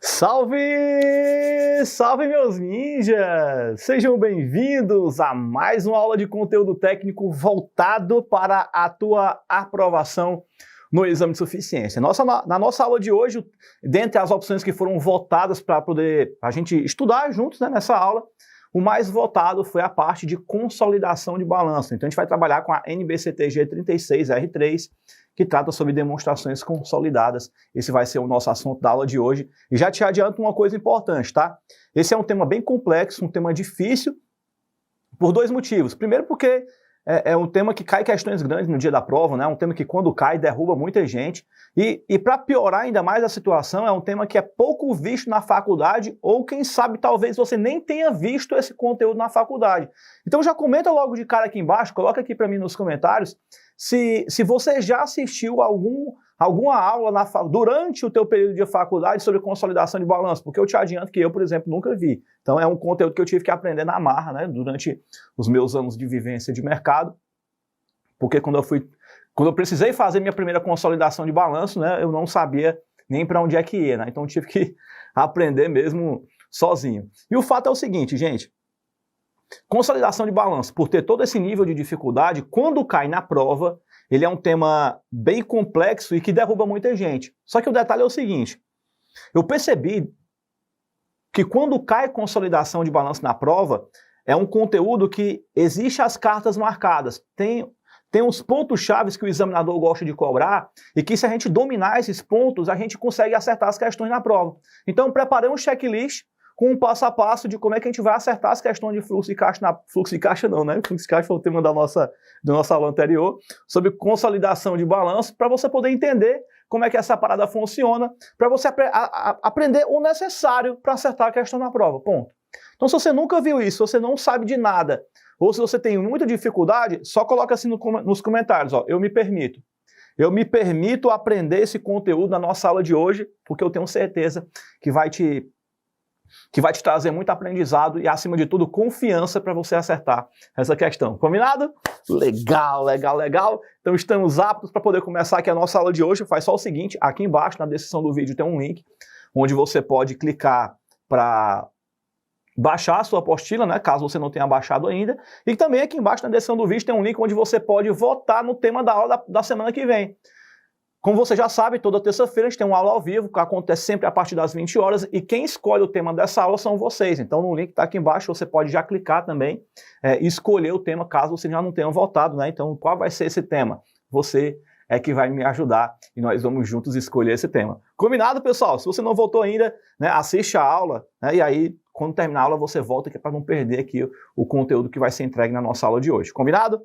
Salve! Salve, meus ninjas! Sejam bem-vindos a mais uma aula de conteúdo técnico voltado para a tua aprovação no exame de suficiência. Na nossa aula de hoje, dentre as opções que foram votadas para poder a gente estudar juntos, né, nessa aula, o mais votado foi a parte de consolidação de balanço. Então a gente vai trabalhar com a NBCTG 36R3, que trata sobre demonstrações consolidadas. Esse vai ser o nosso assunto da aula de hoje. E já te adianto uma coisa importante, tá? Esse é um tema bem complexo, um tema difícil, por dois motivos. Primeiro porque é um tema que cai questões grandes no dia da prova, né? Um tema que quando cai derruba muita gente. E para piorar ainda mais a situação, é um tema que é pouco visto na faculdade, ou quem sabe talvez você nem tenha visto esse conteúdo na faculdade. Então já comenta logo de cara aqui embaixo, coloca aqui para mim nos comentários, se você já assistiu alguma aula durante o teu período de faculdade sobre consolidação de balanço, porque eu te adianto que eu, por exemplo, nunca vi. Então é um conteúdo que eu tive que aprender na marra, né, durante os meus anos de vivência de mercado, porque quando eu precisei fazer minha primeira consolidação de balanço, né, eu não sabia nem para onde é que ia, né, então eu tive que aprender mesmo sozinho. E o fato é o seguinte, gente, consolidação de balanço, por ter todo esse nível de dificuldade, quando cai na prova, ele é um tema bem complexo e que derruba muita gente. Só que o detalhe é o seguinte, eu percebi que quando cai consolidação de balanço na prova, é um conteúdo que existe as cartas marcadas, tem uns pontos-chave que o examinador gosta de cobrar e que se a gente dominar esses pontos, a gente consegue acertar as questões na prova. Então eu preparei um checklist com um passo a passo de como é que a gente vai acertar as questões de fluxo de caixa fluxo de caixa não, né? Fluxo de caixa foi o tema da nossa aula anterior, sobre consolidação de balanço, para você poder entender como é que essa parada funciona, para você aprender o necessário para acertar a questão na prova, ponto. Então se você nunca viu isso, se você não sabe de nada, ou se você tem muita dificuldade, só coloca assim nos comentários, ó, eu me permito aprender esse conteúdo na nossa aula de hoje, porque eu tenho certeza que vai te trazer muito aprendizado e, acima de tudo, confiança para você acertar essa questão. Combinado? Legal, legal, legal. Então estamos aptos para poder começar aqui a nossa aula de hoje. Faz só o seguinte, aqui embaixo na descrição do vídeo tem um link onde você pode clicar para baixar a sua apostila, né, caso você não tenha baixado ainda. E também aqui embaixo na descrição do vídeo tem um link onde você pode votar no tema da aula da semana que vem. Como você já sabe, toda terça-feira a gente tem uma aula ao vivo, que acontece sempre a partir das 20 horas, e quem escolhe o tema dessa aula são vocês. Então no link que está aqui embaixo você pode já clicar também e escolher o tema, caso você já não tenha votado, né? Então qual vai ser esse tema? Você é que vai me ajudar e nós vamos juntos escolher esse tema. Combinado, pessoal? Se você não votou ainda, né, assiste a aula, né, e aí quando terminar a aula você volta, que é para não perder aqui o conteúdo que vai ser entregue na nossa aula de hoje. Combinado?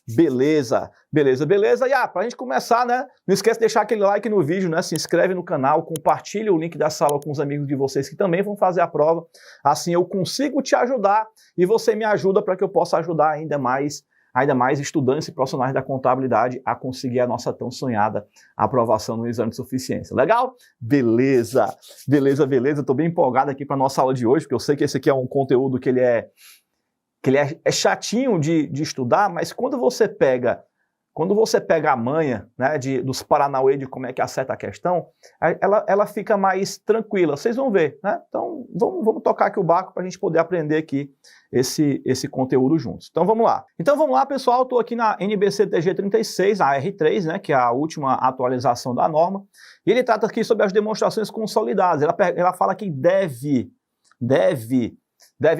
Beleza, beleza, beleza. E para a gente começar, né, não esquece de deixar aquele like no vídeo, né, se inscreve no canal, compartilha o link dessa aula com os amigos de vocês que também vão fazer a prova. Assim eu consigo te ajudar e você me ajuda para que eu possa ajudar ainda mais estudantes e profissionais da contabilidade a conseguir a nossa tão sonhada aprovação no exame de suficiência. Legal? Beleza, beleza, beleza. Estou bem empolgado aqui para a nossa aula de hoje, porque eu sei que esse aqui é um conteúdo que ele é chatinho de estudar, mas quando você pega a manha, né, dos paranauê de como é que acerta a questão, ela fica mais tranquila, vocês vão ver, né? Então vamos tocar aqui o barco para a gente poder aprender aqui esse conteúdo juntos. Então vamos lá, pessoal, estou aqui na NBCTG 36, a R3, né, que é a última atualização da norma, e ele trata aqui sobre as demonstrações consolidadas. Ela fala que deve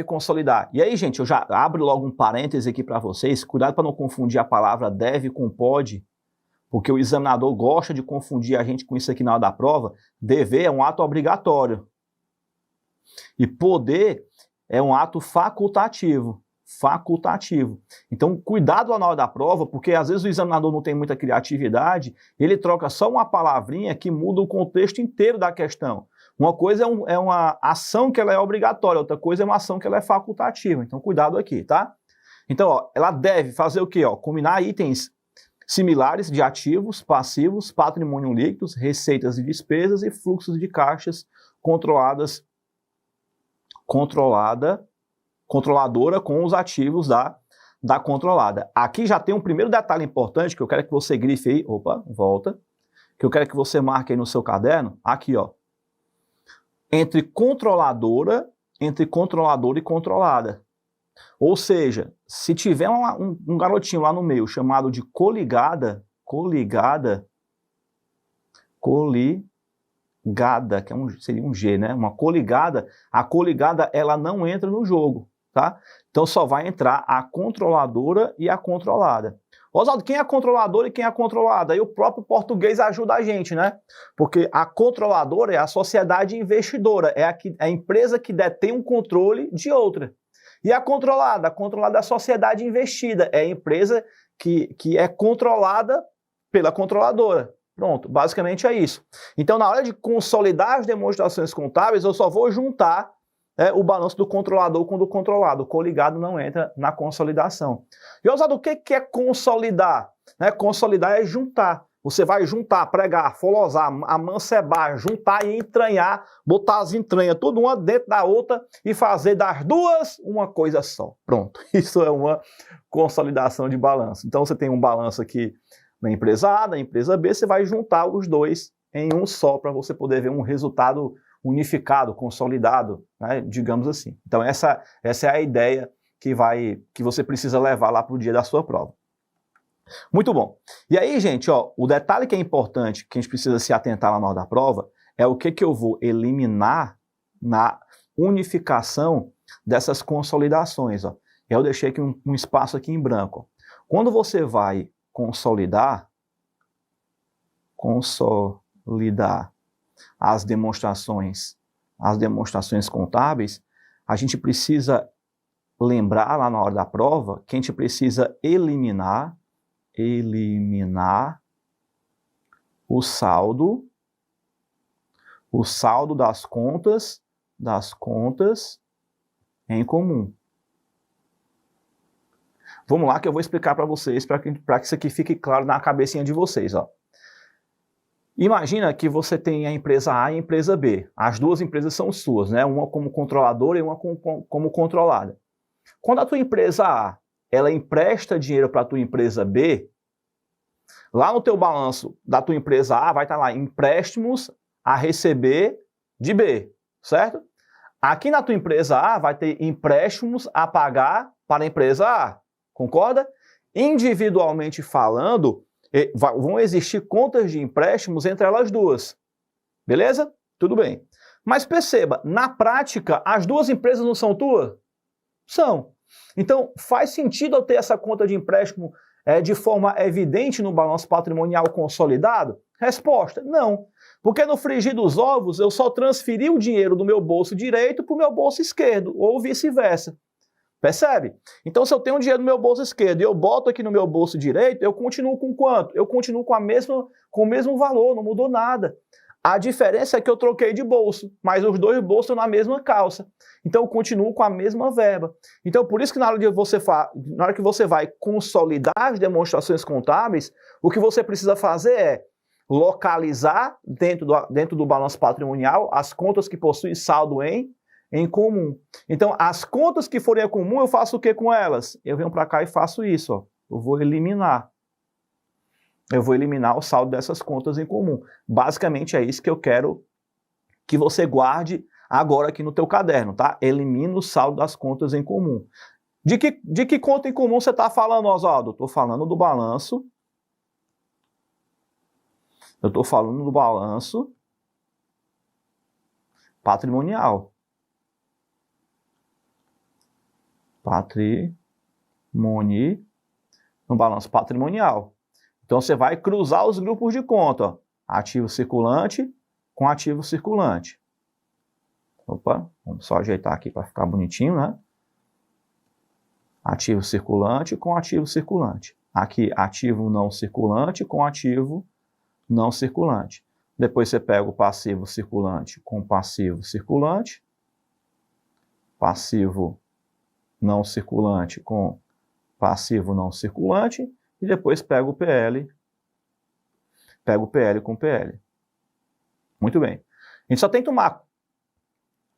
consolidar. E aí, gente, eu já abro logo um parêntese aqui para vocês, cuidado para não confundir a palavra deve com pode, porque o examinador gosta de confundir a gente com isso aqui na hora da prova. Dever é um ato obrigatório e poder é um ato facultativo. Então, cuidado lá na hora da prova, porque às vezes o examinador não tem muita criatividade, ele troca só uma palavrinha que muda o contexto inteiro da questão. Uma coisa é uma ação que ela é obrigatória, outra coisa é uma ação que ela é facultativa. Então, cuidado aqui, tá? Então, ó, ela deve fazer o quê? Ó, combinar itens similares de ativos, passivos, patrimônio líquidos, receitas e despesas e fluxos de caixas controladora com os ativos da controlada. Aqui já tem um primeiro detalhe importante que eu quero que você grife aí, opa, volta, que eu quero que você marque aí no seu caderno, aqui ó. entre controladora e controlada. Ou seja, se tiver um garotinho lá no meio chamado de coligada, que seria um G, né? Uma coligada, a coligada ela não entra no jogo, tá? Então só vai entrar a controladora e a controlada. Oswaldo, quem é a controladora e quem é a controlada? Aí o próprio português ajuda a gente, né? Porque a controladora é a sociedade investidora, é a empresa que detém um controle de outra. E a controlada é a sociedade investida, é a empresa que é controlada pela controladora. Pronto, basicamente é isso. Então, na hora de consolidar as demonstrações contábeis, eu só vou juntar o balanço do controlador com o do controlado. O coligado não entra na consolidação. E, Oswaldo, o que é consolidar? Consolidar é juntar. Você vai juntar, pregar, folosar, amancebar, juntar e entranhar, botar as entranhas tudo uma dentro da outra e fazer das duas uma coisa só. Pronto, isso é uma consolidação de balanço. Então você tem um balanço aqui na empresa A, na empresa B, você vai juntar os dois em um só para você poder ver um resultado unificado, consolidado, né, digamos assim. Então essa é a ideia que você precisa levar lá para o dia da sua prova. Muito bom. E aí, gente, ó, o detalhe que é importante, que a gente precisa se atentar lá na hora da prova, é o que eu vou eliminar na unificação dessas consolidações. Ó. Eu deixei aqui um espaço aqui em branco. Ó. Quando você vai consolidar as demonstrações contábeis, a gente precisa lembrar lá na hora da prova que a gente precisa eliminar o saldo das contas em comum. Vamos lá que eu vou explicar para vocês, para que isso aqui fique claro na cabecinha de vocês. Ó. Imagina que você tem a empresa A e a empresa B. As duas empresas são suas, né? Uma como controladora e uma como controlada. Quando a tua empresa A ela empresta dinheiro para a tua empresa B, lá no teu balanço da tua empresa A vai estar lá empréstimos a receber de B, certo? Aqui na tua empresa A vai ter empréstimos a pagar para a empresa A, concorda? Individualmente falando, vão existir contas de empréstimos entre elas duas, beleza? Tudo bem. Mas perceba, na prática, as duas empresas não são tuas? São. Então, faz sentido eu ter essa conta de empréstimo de forma evidente no balanço patrimonial consolidado? Resposta, não. Porque no frigir dos ovos, eu só transferi o dinheiro do meu bolso direito para o meu bolso esquerdo, ou vice-versa. Percebe? Então, se eu tenho um dinheiro no meu bolso esquerdo e eu boto aqui no meu bolso direito, eu continuo com quanto? Eu continuo com o mesmo valor, não mudou nada. A diferença é que eu troquei de bolso, mas os dois bolsos estão na mesma calça. Então eu continuo com a mesma verba. Então por isso que na hora que você vai consolidar as demonstrações contábeis, o que você precisa fazer é localizar dentro do balanço patrimonial as contas que possuem saldo em comum. Então as contas que forem em comum, eu faço o que com elas? Eu venho para cá e faço isso. Ó. Eu vou eliminar o saldo dessas contas em comum. Basicamente é isso que eu quero que você guarde agora aqui no teu caderno, tá? Elimina o saldo das contas em comum. De que conta em comum você está falando, Oswaldo? Estou falando do balanço. Eu estou falando do balanço patrimonial. No balanço patrimonial. Então você vai cruzar os grupos de conta, ó. Ativo circulante com ativo circulante. Opa, vamos só ajeitar aqui para ficar bonitinho, né? Ativo circulante com ativo circulante. Aqui, ativo não circulante com ativo não circulante. Depois você pega o passivo circulante com passivo circulante. Passivo não circulante com passivo não circulante. E depois pega o PL com PL. Muito bem. A gente só tem que tomar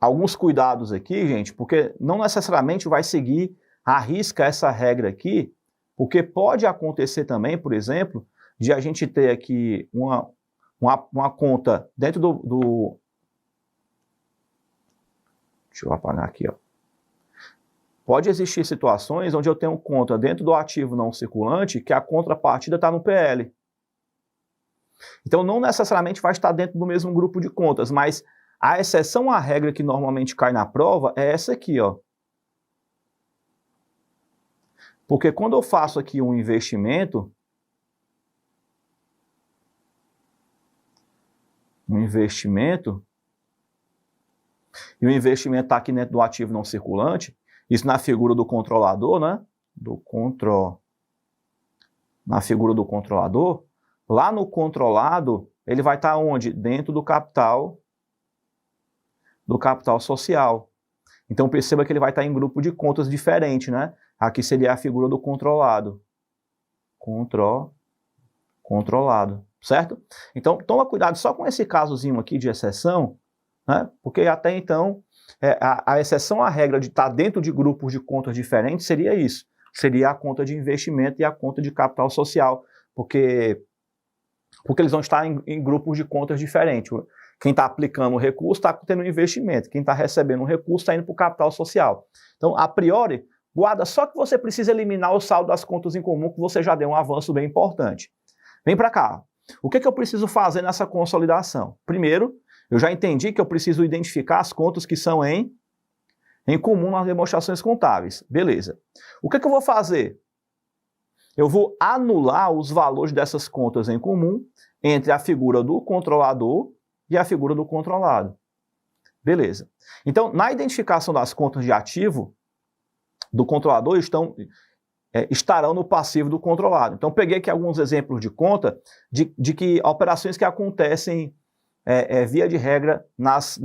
alguns cuidados aqui, gente, porque não necessariamente vai seguir à risca essa regra aqui, porque pode acontecer também, por exemplo, de a gente ter aqui uma conta dentro Deixa eu apagar aqui, ó. Pode existir situações onde eu tenho conta dentro do ativo não circulante que a contrapartida está no PL. Então não necessariamente vai estar dentro do mesmo grupo de contas, mas a exceção à regra que normalmente cai na prova é essa aqui, ó. Porque quando eu faço aqui um investimento, e o investimento está aqui dentro do ativo não circulante, isso na figura do controlador, né? Na figura do controlador, lá no controlado, ele vai estar onde? Dentro do capital social. Então perceba que ele vai estar em grupo de contas diferente, né? Aqui seria a figura do controlado. Controlado, certo? Então toma cuidado só com esse casozinho aqui de exceção, né? Porque até então a exceção à regra de estar dentro de grupos de contas diferentes seria isso. Seria a conta de investimento e a conta de capital social, porque eles vão estar em grupos de contas diferentes. Quem está aplicando o recurso está tendo um investimento, quem está recebendo o recurso está indo para o capital social. Então, a priori, guarda só que você precisa eliminar o saldo das contas em comum, que você já deu um avanço bem importante. Vem para cá. O que eu preciso fazer nessa consolidação? Primeiro, eu já entendi que eu preciso identificar as contas que são em comum nas demonstrações contábeis. Beleza. O que eu vou fazer? Eu vou anular os valores dessas contas em comum entre a figura do controlador e a figura do controlado. Beleza. Então, na identificação das contas de ativo do controlador estarão no passivo do controlado. Então, peguei aqui alguns exemplos de conta de que operações que acontecem via de regra nas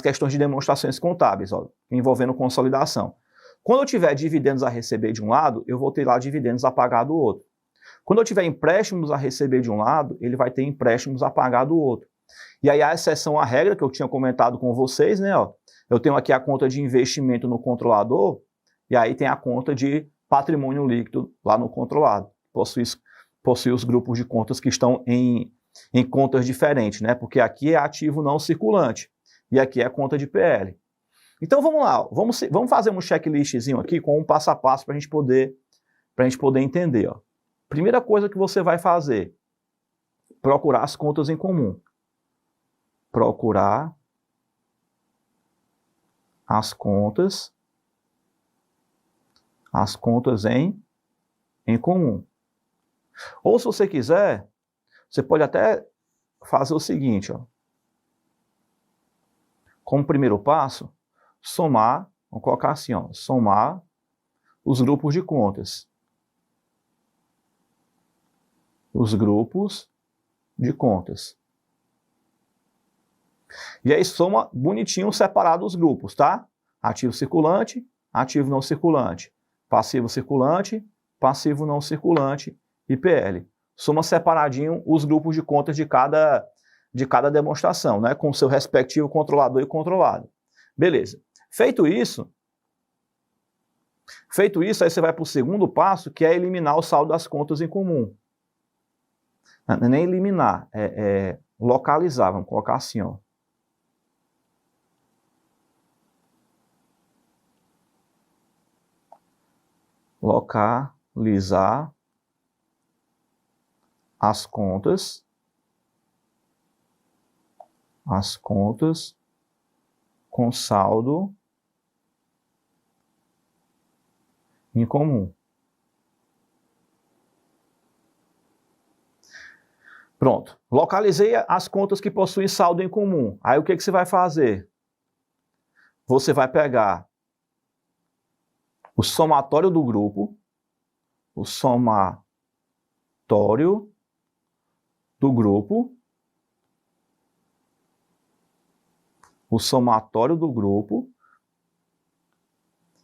questões de demonstrações contábeis, ó, envolvendo consolidação. Quando eu tiver dividendos a receber de um lado, eu vou ter lá dividendos a pagar do outro. Quando eu tiver empréstimos a receber de um lado, ele vai ter empréstimos a pagar do outro. E aí a exceção à regra que eu tinha comentado com vocês, né? Ó, eu tenho aqui a conta de investimento no controlador, e aí tem a conta de patrimônio líquido lá no controlado. Possui os grupos de contas que estão em contas diferentes, né? Porque aqui é ativo não circulante, e aqui é conta de PL. Então vamos lá, vamos fazer um checklistzinho aqui com um passo a passo para a gente poder entender. Ó. Primeira coisa que você vai fazer, procurar as contas em comum. Procurar as contas em comum. Ou se você quiser, você pode até fazer o seguinte, ó. Como primeiro passo, somar, vamos colocar assim, ó, somar os grupos de contas. Os grupos de contas. E aí soma bonitinho separado os grupos, tá? Ativo circulante, ativo não circulante. Passivo circulante, passivo não circulante e PL. Soma separadinho os grupos de contas de cada demonstração, né? Com seu respectivo controlador e controlado. Beleza. Feito isso, aí você vai para o segundo passo, que é eliminar o saldo das contas em comum. Não é nem eliminar, é localizar, vamos colocar assim, ó. Localizar as contas com saldo em comum. Pronto. Localizei as contas que possuem saldo em comum. Aí o que você vai fazer? Você vai pegar o somatório do grupo, o somatório do grupo,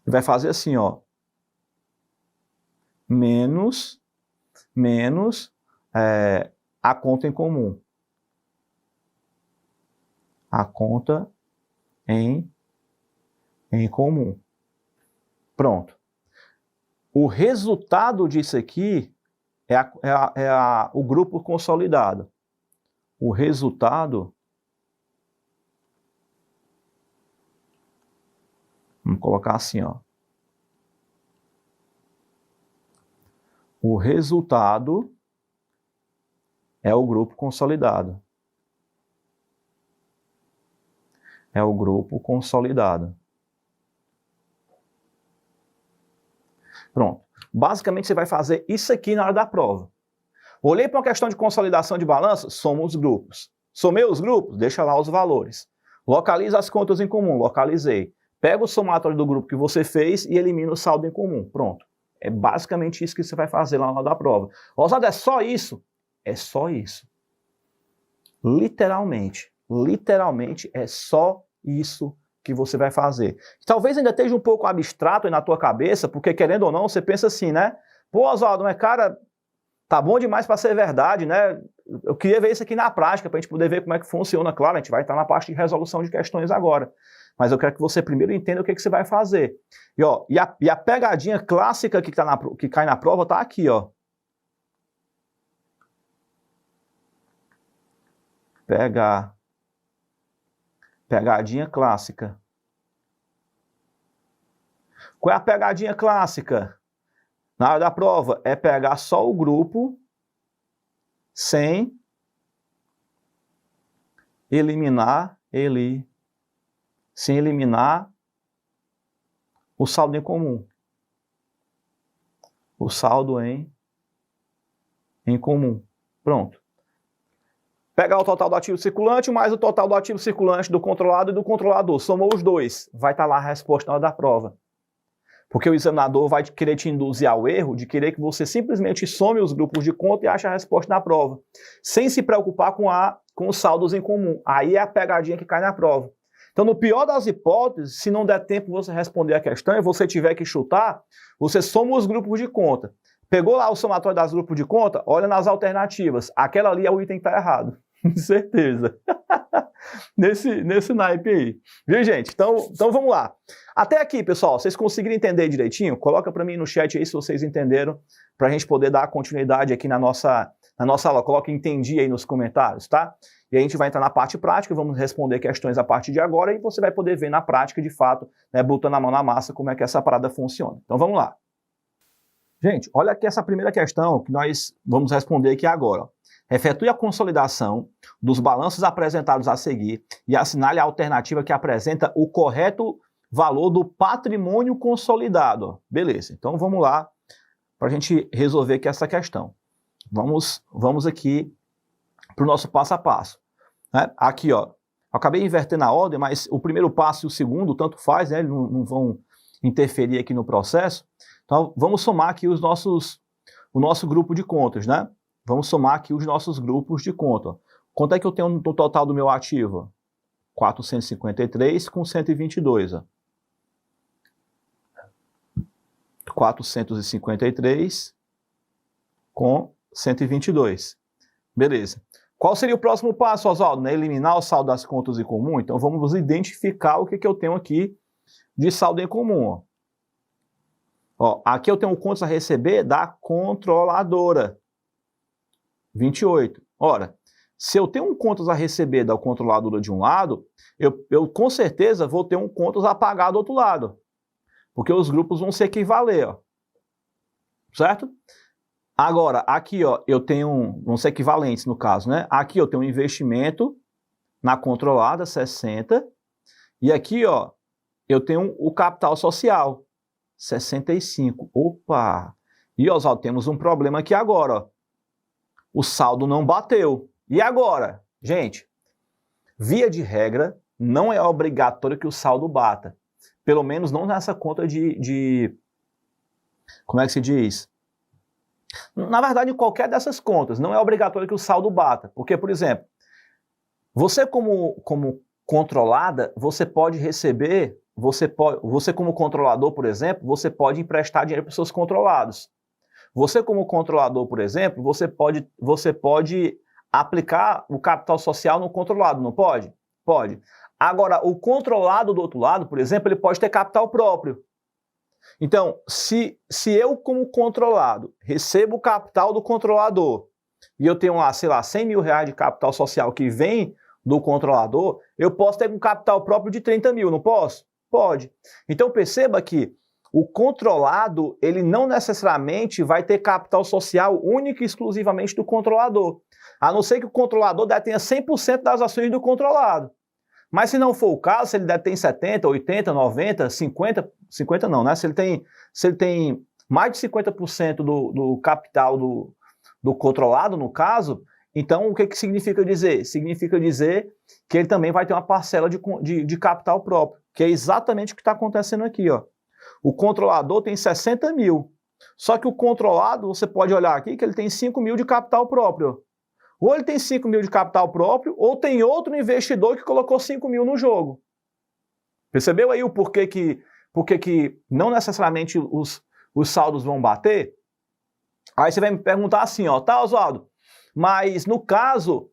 e vai fazer assim, ó, menos a conta em comum. A conta em comum. Pronto. O resultado disso aqui o grupo consolidado. O resultado Vamos colocar assim, ó. O resultado é o grupo consolidado. É o grupo consolidado. Pronto. Basicamente, você vai fazer isso aqui na hora da prova. Olhei para uma questão de consolidação de balanço, soma os grupos. Somei os grupos, deixa lá os valores. Localiza as contas em comum, localizei. Pega o somatório do grupo que você fez e elimina o saldo em comum. Pronto. É basicamente isso que você vai fazer lá na hora da prova. Osado, é só isso? É só isso. Literalmente. Literalmente é só isso que você vai fazer. Talvez ainda esteja um pouco abstrato aí na tua cabeça, porque querendo ou não, você pensa assim, né? Pô, Oswaldo, mas cara, tá bom demais para ser verdade, né? Eu queria ver isso aqui na prática, para a gente poder ver como é que funciona. Claro, a gente vai estar na parte de resolução de questões agora. Mas eu quero que você primeiro entenda o que você vai fazer. E a pegadinha clássica que cai na prova tá aqui, ó. Pegadinha clássica. Qual é a pegadinha clássica? Na hora da prova, é pegar só o grupo sem eliminar o saldo em comum. O saldo em comum. Pronto. Pegar o total do ativo circulante mais o total do ativo circulante do controlado e do controlador. Somou os dois. Vai estar lá a resposta na hora da prova. Porque o examinador vai querer te induzir ao erro de querer que você simplesmente some os grupos de conta e ache a resposta na prova. Sem se preocupar com os saldos em comum. Aí é a pegadinha que cai na prova. Então, no pior das hipóteses, se não der tempo você responder a questão e você tiver que chutar, você soma os grupos de conta. Pegou lá o somatório das grupos de conta? Olha nas alternativas. Aquela ali é o item que está errado. Certeza. nesse naipe aí. Viu, gente? Então vamos lá. Até aqui, pessoal, vocês conseguiram entender direitinho? Coloca para mim no chat aí se vocês entenderam, para a gente poder dar continuidade aqui na nossa aula. Coloca entendi aí nos comentários, tá? E a gente vai entrar na parte prática, vamos responder questões a partir de agora e você vai poder ver na prática, de fato, né, botando a mão na massa, como é que essa parada funciona. Então vamos lá. Gente, olha aqui essa primeira questão que nós vamos responder aqui agora. Efetue a consolidação dos balanços apresentados a seguir e assinale a alternativa que apresenta o correto valor do patrimônio consolidado. Beleza, então vamos lá para a gente resolver aqui essa questão. Vamos aqui para o nosso passo a passo. Né? Aqui, ó, eu acabei invertendo a ordem, mas o primeiro passo e o segundo, tanto faz, né? Eles não vão interferir aqui no processo. Então, vamos somar aqui o nosso grupo de contas, né? Vamos somar aqui os nossos grupos de conta. Quanto é que eu tenho no total do meu ativo? 453 com 122. Ó. 453 com 122. Beleza. Qual seria o próximo passo, Oswaldo? Né? Eliminar o saldo das contas em comum? Então vamos identificar o que eu tenho aqui de saldo em comum. Ó. Ó, aqui eu tenho contas a receber da controladora. 28. Ora, se eu tenho um contas a receber da controladora de um lado, eu com certeza vou ter um contas a pagar do outro lado. Porque os grupos vão se equivaler, ó. Certo? Agora, aqui, ó, eu tenho, vão ser equivalentes no caso, né? Aqui eu tenho um investimento na controlada, 60. E aqui, ó, eu tenho o capital social, 65. Opa! E, Oswaldo, temos um problema aqui agora, ó. O saldo não bateu. E agora? Gente, via de regra, não é obrigatório que o saldo bata. Pelo menos não nessa conta como é que se diz? Na verdade, em qualquer dessas contas, não é obrigatório que o saldo bata. Porque, por exemplo, você como controlada, você pode receber, você como controlador, por exemplo, você pode emprestar dinheiro para os seus controlados. Você como controlador, por exemplo, você pode aplicar o capital social no controlado, não pode? Pode. Agora, o controlado do outro lado, por exemplo, ele pode ter capital próprio. Então, se eu como controlado recebo o capital do controlador e eu tenho lá, sei lá, 100 mil reais de capital social que vem do controlador, eu posso ter um capital próprio de 30 mil, não posso? Pode. Então perceba que o controlado, ele não necessariamente vai ter capital social único e exclusivamente do controlador. A não ser que o controlador detenha 100% das ações do controlado. Mas se não for o caso, se ele detém 70, 80, 90, 50 não, né? Se ele tem mais de 50% do capital do controlado, no caso, então o que significa dizer? Significa dizer que ele também vai ter uma parcela de capital próprio, que é exatamente o que está acontecendo aqui, ó. O controlador tem 60 mil, só que o controlado, você pode olhar aqui que ele tem 5 mil de capital próprio. Ou ele tem 5 mil de capital próprio, ou tem outro investidor que colocou 5 mil no jogo. Percebeu aí o porquê que não necessariamente os saldos vão bater? Aí você vai me perguntar assim, ó, tá, Oswaldo, mas no caso,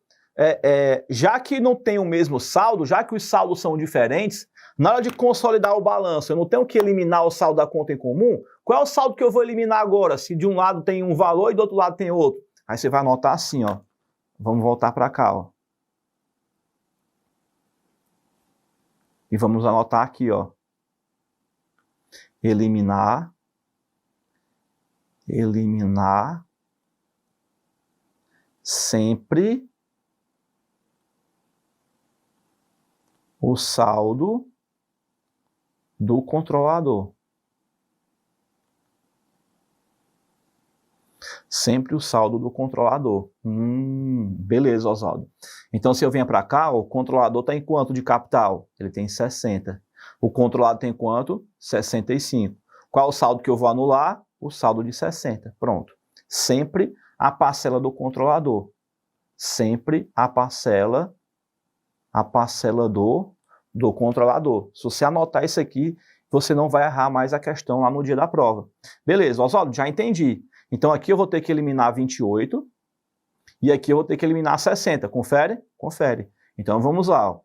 já que não tem o mesmo saldo, já que os saldos são diferentes, na hora de consolidar o balanço, eu não tenho que eliminar o saldo da conta em comum? Qual é o saldo que eu vou eliminar agora, se de um lado tem um valor e do outro lado tem outro? Aí você vai anotar assim, ó. Vamos voltar para cá, ó. E vamos anotar aqui, ó. Eliminar sempre o saldo do controlador. Sempre o saldo do controlador. Beleza, Oswaldo. Então, se eu venho para cá, o controlador está em quanto de capital? Ele tem 60. O controlado tem quanto? 65. Qual é o saldo que eu vou anular? O saldo de 60. Pronto. Sempre a parcela do controlador. Sempre a parcela do controlador. Se você anotar isso aqui, você não vai errar mais a questão lá no dia da prova. Beleza, Oswaldo, já entendi. Então aqui eu vou ter que eliminar 28 e aqui eu vou ter que eliminar 60. Confere? Confere. Então vamos lá. Ó.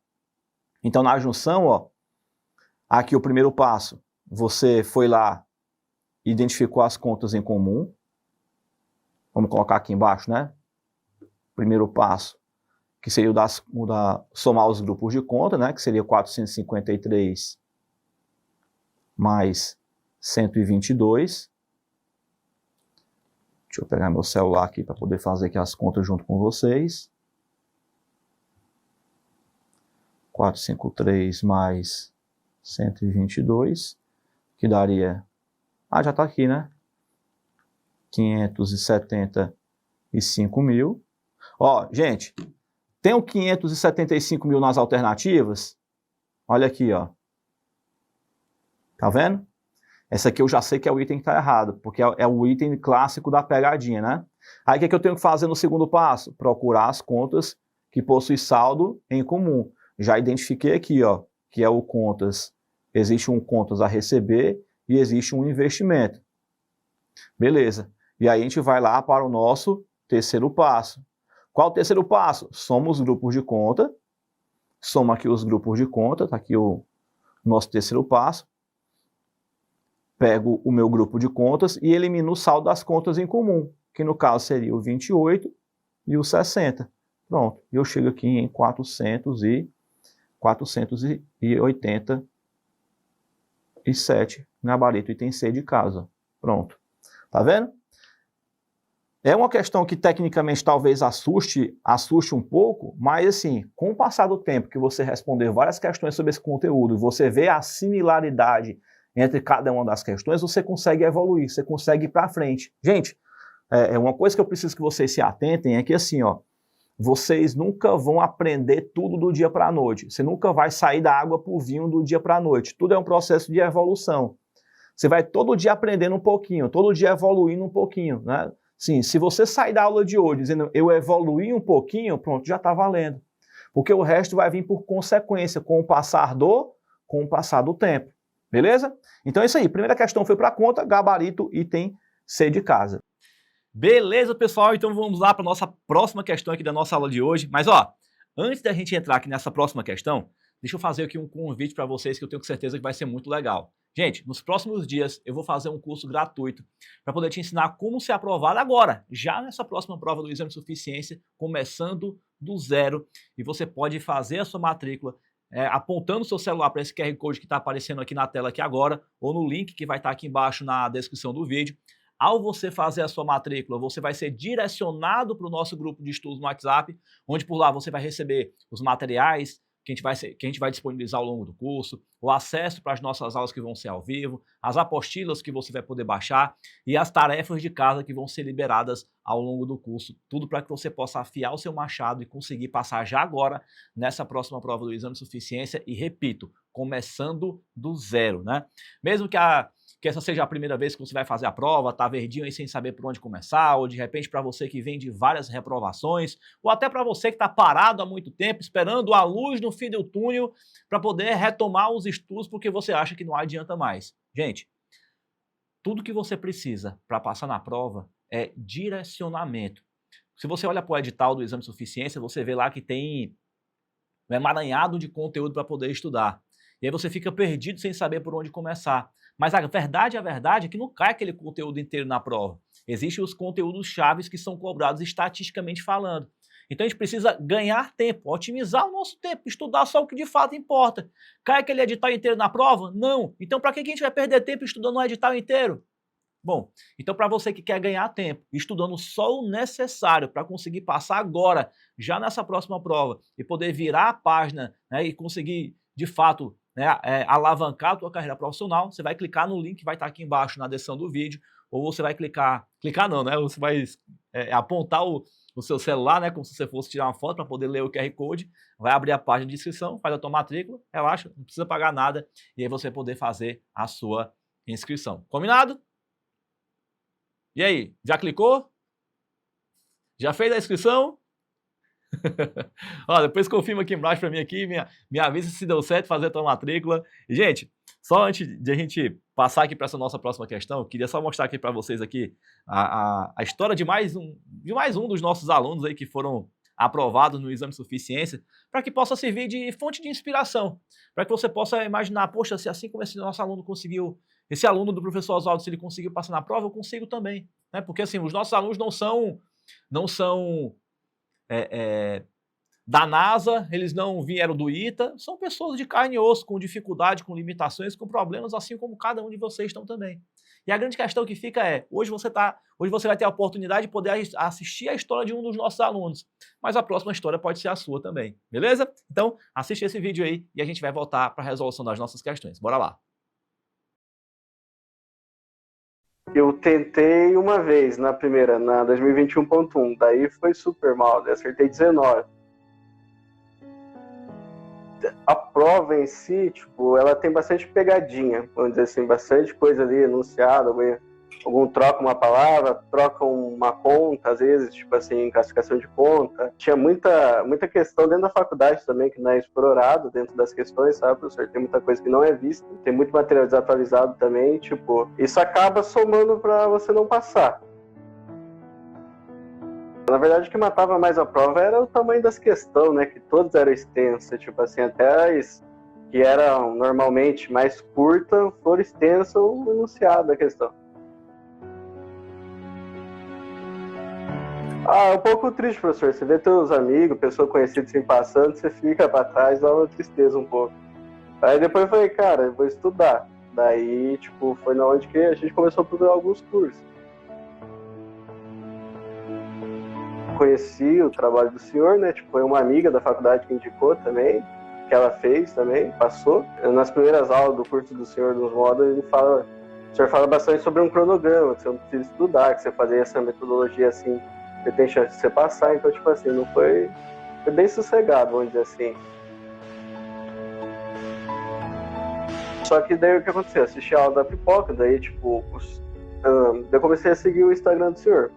Então na junção, ó, aqui o primeiro passo, você foi lá, identificou as contas em comum. Vamos colocar aqui embaixo, né? Primeiro passo, que seria somar os grupos de conta, né? Que seria 453 mais 122. Deixa eu pegar meu celular aqui para poder fazer aqui as contas junto com vocês. 453 mais 122, que daria... Ah, já está aqui, né? 575 mil. Ó, gente, tem o 575 mil nas alternativas? Olha aqui, ó. Tá vendo? Essa aqui eu já sei que é o item que está errado, porque é o item clássico da pegadinha, né? Aí o que é que eu tenho que fazer no segundo passo? Procurar as contas que possuem saldo em comum. Já identifiquei aqui, ó, que é o contas. Existe um contas a receber e existe um investimento. Beleza. E aí a gente vai lá para o nosso terceiro passo. Qual o terceiro passo? Soma os grupos de conta. Soma aqui os grupos de conta, tá aqui o nosso terceiro passo. Pego o meu grupo de contas e elimino o saldo das contas em comum, que no caso seria o 28 e o 60. Pronto, eu chego aqui em 487, gabarito item C de casa. Pronto, tá vendo? É uma questão que tecnicamente talvez assuste um pouco, mas assim, com o passar do tempo que você responder várias questões sobre esse conteúdo e você vê a similaridade entre cada uma das questões, você consegue evoluir, você consegue ir para frente. Gente, uma coisa que eu preciso que vocês se atentem é que assim, ó, vocês nunca vão aprender tudo do dia para a noite. Você nunca vai sair da água para o vinho do dia para a noite. Tudo é um processo de evolução. Você vai todo dia aprendendo um pouquinho, todo dia evoluindo um pouquinho, né? Sim, se você sair da aula de hoje dizendo eu evoluí um pouquinho, pronto, já está valendo. Porque o resto vai vir por consequência, com o passar do tempo. Beleza? Então é isso aí. Primeira questão foi para conta, gabarito, item C de casa. Beleza, pessoal? Então vamos lá para a nossa próxima questão aqui da nossa aula de hoje. Mas, ó, antes da gente entrar aqui nessa próxima questão, deixa eu fazer aqui um convite para vocês que eu tenho certeza que vai ser muito legal. Gente, nos próximos dias eu vou fazer um curso gratuito para poder te ensinar como ser aprovado agora, já nessa próxima prova do exame de suficiência, começando do zero. E você pode fazer a sua matrícula apontando o seu celular para esse QR Code que está aparecendo aqui na tela aqui agora, ou no link que vai estar aqui embaixo na descrição do vídeo. Ao você fazer a sua matrícula, você vai ser direcionado para o nosso grupo de estudos no WhatsApp, onde por lá você vai receber os materiais que a gente vai disponibilizar ao longo do curso, o acesso para as nossas aulas que vão ser ao vivo, as apostilas que você vai poder baixar e as tarefas de casa que vão ser liberadas ao longo do curso. Tudo para que você possa afiar o seu machado e conseguir passar já agora nessa próxima prova do exame de suficiência e, repito, começando do zero, né? Mesmo que essa seja a primeira vez que você vai fazer a prova, tá verdinho aí sem saber por onde começar, ou de repente para você que vem de várias reprovações, ou até para você que está parado há muito tempo, esperando a luz no fim do túnel para poder retomar os estudos porque você acha que não adianta mais. Gente, tudo que você precisa para passar na prova é direcionamento. Se você olha para o edital do exame de suficiência, você vê lá que tem um emaranhado de conteúdo para poder estudar. E aí você fica perdido sem saber por onde começar. Mas a verdade é que não cai aquele conteúdo inteiro na prova. Existem os conteúdos chaves que são cobrados estatisticamente falando. Então a gente precisa ganhar tempo, otimizar o nosso tempo, estudar só o que de fato importa. Cai aquele edital inteiro na prova? Não. Então para que a gente vai perder tempo estudando um edital inteiro? Bom, então para você que quer ganhar tempo, estudando só o necessário para conseguir passar agora, já nessa próxima prova, e poder virar a página, né, e conseguir, de fato, né, alavancar a tua carreira profissional, você vai clicar no link que vai estar aqui embaixo na descrição do vídeo, ou você vai clicar não, né, você vai apontar o seu celular, né, como se você fosse tirar uma foto para poder ler o QR Code, vai abrir a página de inscrição, faz a tua matrícula, relaxa, não precisa pagar nada, e aí você poder fazer a sua inscrição. Combinado? E aí, já clicou? Já fez a inscrição? Ó, depois confirma aqui embaixo para mim aqui, me avisa se deu certo fazer a tua matrícula. E, gente, só antes de a gente passar aqui para essa nossa próxima questão, eu queria só mostrar aqui para vocês aqui a história de mais um dos nossos alunos aí que foram aprovados no exame de suficiência, para que possa servir de fonte de inspiração, para que você possa imaginar, poxa, se assim como esse nosso aluno conseguiu, esse aluno do professor Oswaldo, se ele conseguiu passar na prova, eu consigo também, né? Porque assim, os nossos alunos não são da NASA, eles não vieram do ITA, são pessoas de carne e osso, com dificuldade, com limitações, com problemas, assim como cada um de vocês estão também. E a grande questão que fica hoje você vai ter a oportunidade de poder assistir a história de um dos nossos alunos, mas a próxima história pode ser a sua também, beleza? Então, assiste esse vídeo aí e a gente vai voltar para a resolução das nossas questões. Bora lá! Eu tentei uma vez na primeira, na 2021.1, daí foi super mal, daí acertei 19. A prova em si, tipo, ela tem bastante pegadinha, vamos dizer assim, bastante coisa ali enunciada, algum troca uma palavra, troca uma conta, às vezes, tipo assim, classificação de conta. Tinha muita questão dentro da faculdade também, que não é explorado dentro das questões, sabe, professor? Tem muita coisa que não é vista, tem muito material desatualizado também, tipo, isso acaba somando para você não passar. Na verdade, o que matava mais a prova era o tamanho das questões, né? Que todas eram extensas, tipo assim, até as que eram normalmente mais curtas foram extensas o enunciado da questão. Ah, é um pouco triste, professor. Você vê teus amigos, pessoa conhecida assim passando, você fica pra trás, dá uma tristeza um pouco. Aí depois eu falei, cara, eu vou estudar. Daí, tipo, foi na onde que a gente começou a procurar alguns cursos. Conheci o trabalho do senhor, né? Tipo, foi uma amiga da faculdade que indicou também, que ela fez também, passou. Nas primeiras aulas do curso do senhor nos módulos, o senhor fala bastante sobre um cronograma, que você não precisa estudar, que você fazer essa metodologia assim, você tem chance de você passar, então, tipo assim, não foi bem sossegado, vamos dizer assim. Só que daí o que aconteceu? Assisti a aula da pipoca, daí, tipo, eu comecei a seguir o Instagram do senhor.